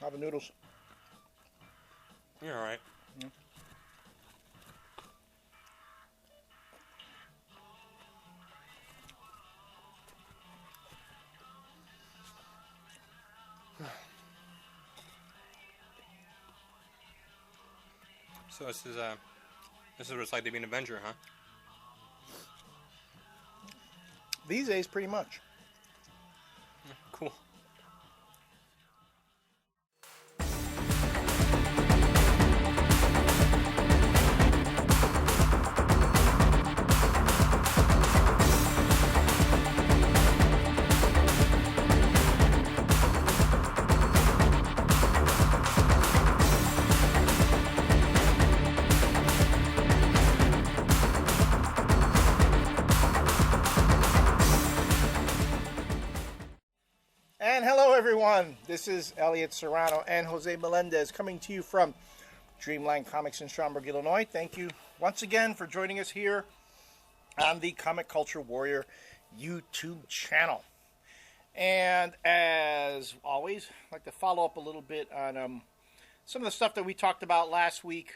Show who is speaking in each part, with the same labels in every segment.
Speaker 1: How the noodles?
Speaker 2: You're all right.
Speaker 1: Yeah.
Speaker 2: So this is what it's like to be an Avenger, huh?
Speaker 1: These days, pretty much.
Speaker 2: Cool.
Speaker 1: And hello, everyone. This is Elliott Serrano and Jose Melendez coming to you from Dreamland Comics in Schaumburg, Illinois. Thank you once again for joining us here on the Comic Culture Warrior YouTube channel. And as always, I'd like to follow up a little bit on some of the stuff that we talked about last week.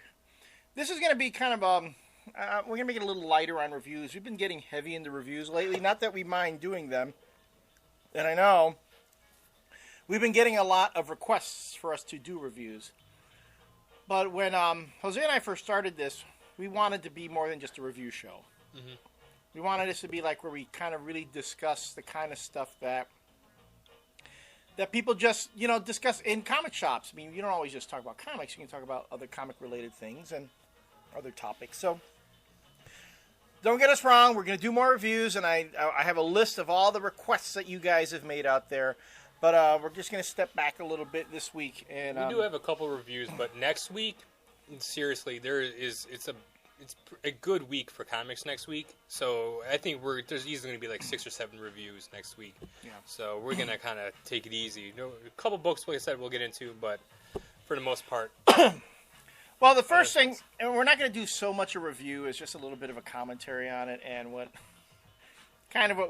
Speaker 1: This is going to be kind of we're going to make it a little lighter on reviews. We've been getting heavy into reviews lately. Not that we mind doing them. And I know we've been getting a lot of requests for us to do reviews. But when Jose and I first started this, we wanted to be more than just a review show. Mm-hmm. We wanted this to be like where we kind of really discuss the kind of stuff that people just, discuss in comic shops. I mean, you don't always just talk about comics. You can talk about other comic-related things and other topics. So don't get us wrong. We're going to do more reviews, and I have a list of all the requests that you guys have made out there. But we're just going to step back a little bit this week. And
Speaker 2: we do have a couple reviews, but next week, seriously, it's a good week for comics next week. So I think there's easily going to be like 6 or 7 reviews next week. Yeah. So we're going to kind of take it easy. A couple books, like I said, we'll get into, but for the most part.
Speaker 1: Well, the first thing, and we're not going to do so much a review, is just a little bit of a commentary on it and what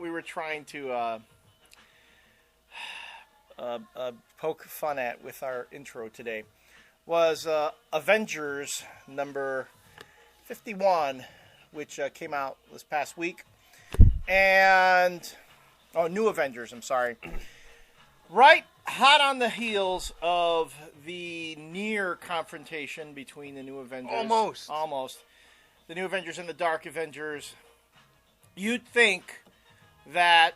Speaker 1: we were trying to poke fun at with our intro today was Avengers number 51, which came out this past week, and New Avengers, I'm sorry, right hot on the heels of the near confrontation between the New Avengers, almost the New Avengers and the Dark Avengers. You'd think that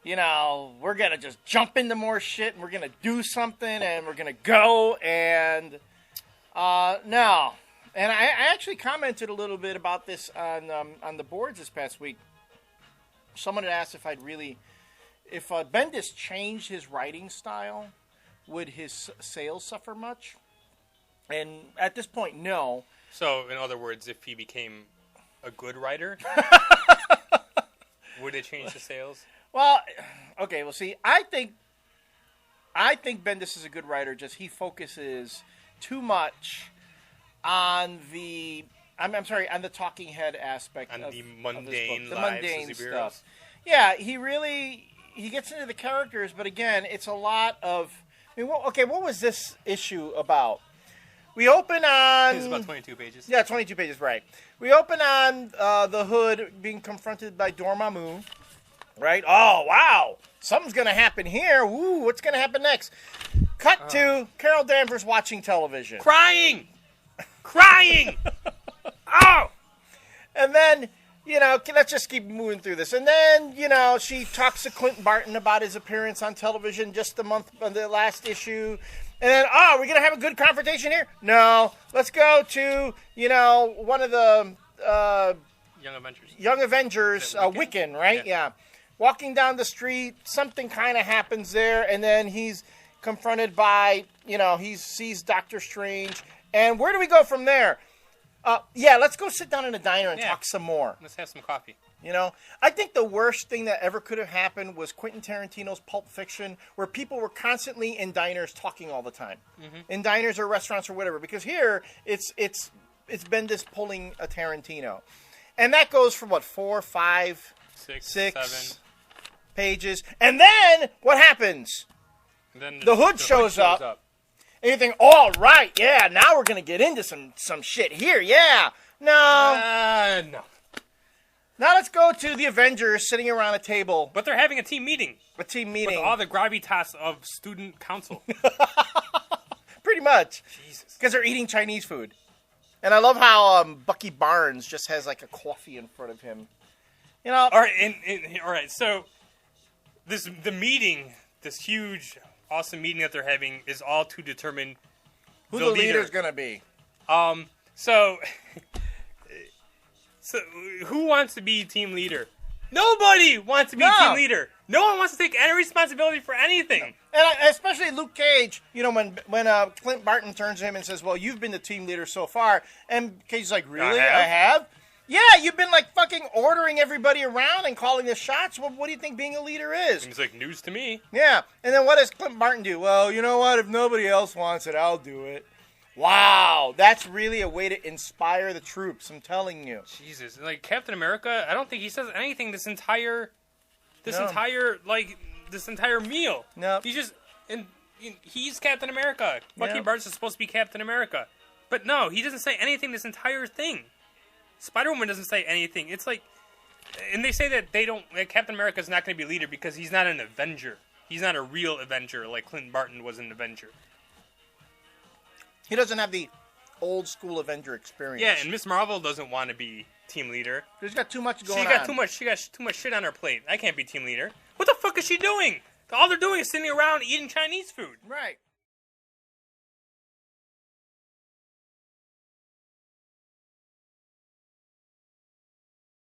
Speaker 1: we're going to just jump into more shit and we're going to do something and we're going to go and no. And I actually commented a little bit about this on the boards this past week. Someone had asked if Bendis changed his writing style, would his sales suffer much? And at this point, no.
Speaker 2: So, in other words, if he became a good writer, would it change the sales?
Speaker 1: Well, okay. Well, see, I think Bendis is a good writer. Just he focuses too much on the on the talking head aspect
Speaker 2: on
Speaker 1: of
Speaker 2: the mundane
Speaker 1: of the
Speaker 2: lives
Speaker 1: mundane
Speaker 2: of
Speaker 1: stuff. Yeah, he gets into the characters, but again, it's a lot of. I mean, what was this issue about? We open on.
Speaker 2: It's about 22 pages.
Speaker 1: Yeah, 22 pages, right? We open on the Hood being confronted by Dormammu. Right? Oh, wow. Something's going to happen here. Ooh, what's going to happen next? Cut to Carol Danvers watching television.
Speaker 2: Crying! Oh!
Speaker 1: And then, let's just keep moving through this. And then, she talks to Clint Barton about his appearance on television just the last issue. And then, we're going to have a good confrontation here? No. Let's go to, one of the Young Avengers, Wiccan, right? Yeah. Walking down the street, something kind of happens there, and then he's confronted by, he sees Doctor Strange. And where do we go from there? Let's go sit down in a diner and talk some more.
Speaker 2: Let's have some coffee.
Speaker 1: I think the worst thing that ever could have happened was Quentin Tarantino's Pulp Fiction, where people were constantly in diners talking all the time. Mm-hmm. In diners or restaurants or whatever. Because here, it's Bendis pulling a Tarantino. And that goes from, 4, 5, 6, 7 pages. And then, what happens?
Speaker 2: And then
Speaker 1: the hood shows up. And you think, all right, yeah, now we're going to get into some shit here, yeah. No.
Speaker 2: No.
Speaker 1: Now let's go to the Avengers sitting around a table.
Speaker 2: But they're having a team meeting.
Speaker 1: A team meeting.
Speaker 2: With all the gravitas of student council.
Speaker 1: Pretty much.
Speaker 2: Jesus.
Speaker 1: Because they're eating Chinese food. And I love how Bucky Barnes just has like a coffee in front of him. You know.
Speaker 2: All right. So the meeting, this huge, awesome meeting that they're having, is all to determine
Speaker 1: who the leader's gonna be.
Speaker 2: So who wants to be team leader? Nobody wants to be team leader. No one wants to take any responsibility for anything.
Speaker 1: And especially Luke Cage, you know, when Clint Barton turns to him and says, well, you've been the team leader so far. And Cage's like, really? I have? Yeah, you've been like fucking ordering everybody around and calling the shots. Well, what do you think being a leader is?
Speaker 2: Seems like news to me.
Speaker 1: Yeah. And then what does Clint Barton do? Well, you know what? If nobody else wants it, I'll do it. Wow. That's really a way to inspire the troops, I'm telling you.
Speaker 2: Jesus. Like Captain America, I don't think he says anything this entire meal.
Speaker 1: No.
Speaker 2: He's Captain America. Bucky Barnes is supposed to be Captain America. But no, he doesn't say anything this entire thing. Spider-Woman doesn't say anything. It's like, and they say that Captain America is not going to be leader because he's not an Avenger. He's not a real Avenger like Clint Barton was an Avenger.
Speaker 1: He doesn't have the old school Avenger experience.
Speaker 2: Yeah, and Miss Marvel doesn't want to be team leader.
Speaker 1: She's got too much going on.
Speaker 2: She got too much shit on her plate. I can't be team leader. What the fuck is she doing? All they're doing is sitting around eating Chinese food.
Speaker 1: Right.